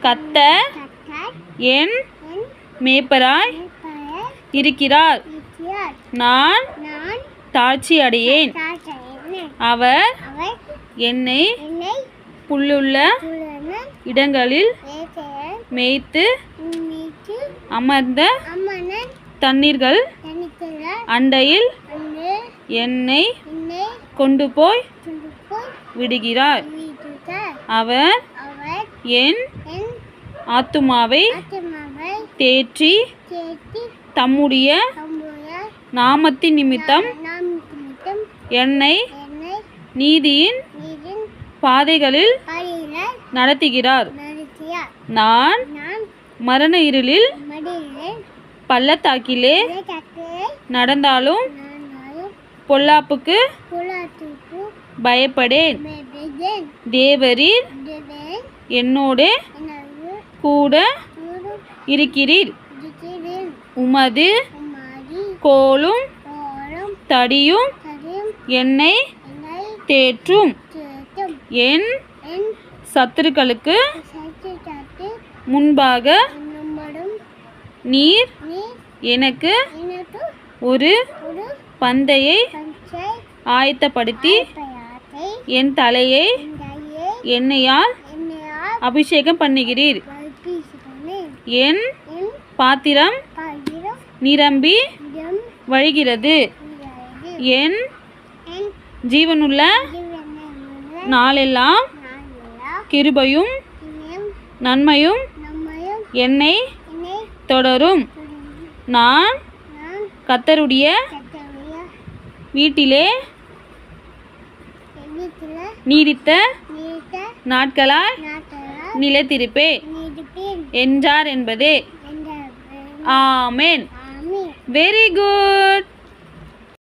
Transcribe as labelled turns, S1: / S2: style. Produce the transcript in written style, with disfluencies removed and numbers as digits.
S1: கர்த்தர் என் மேய்ப்பராய் இருக்கிறார். நான் தாழ்ச்சி அடையேன். அவர் என்னை புல்லுள்ள இடங்களில் மேய்த்து அமர்ந்த தண்ணீர்கள் அண்டையில் என்னை கொண்டு போய் விடுகிறார். அவர் என் ஆத்துமாவை தேற்றி தம்முடைய நாமத்தின் நிமித்தம் என்னை நீதியின் பாதைகளில் நடத்துகிறார். நான் மரண இருளில் பள்ளத்தாக்கிலே நடந்தாலும் பொல்லாப்புக்கு பயப்படேன். தேவரீர் என்னோடு கூட இருக்கிறீர். உமது கோலும் தடியும் என்னை தேற்றும். என் சத்துருக்களுக்கு முன்பாக நீர் எனக்கு ஒரு பந்தையை ஆயத்தப்படுத்தி என் தலையை எண்ணெயால் அபிஷேகம் பண்ணுகிறீர். என் பாத்திரம் நிரம்பி வழிகிறது. என் ஜீவனுள்ள நாளெல்லாம் கிருபையும் நன்மையும் என்னை தொடரும். நான் கர்த்தருடைய வீட்டிலே நீடித்த நாட்களாய் நிலைத்திருப்பேன் என்றார் என்பதே. ஆமென். Very good.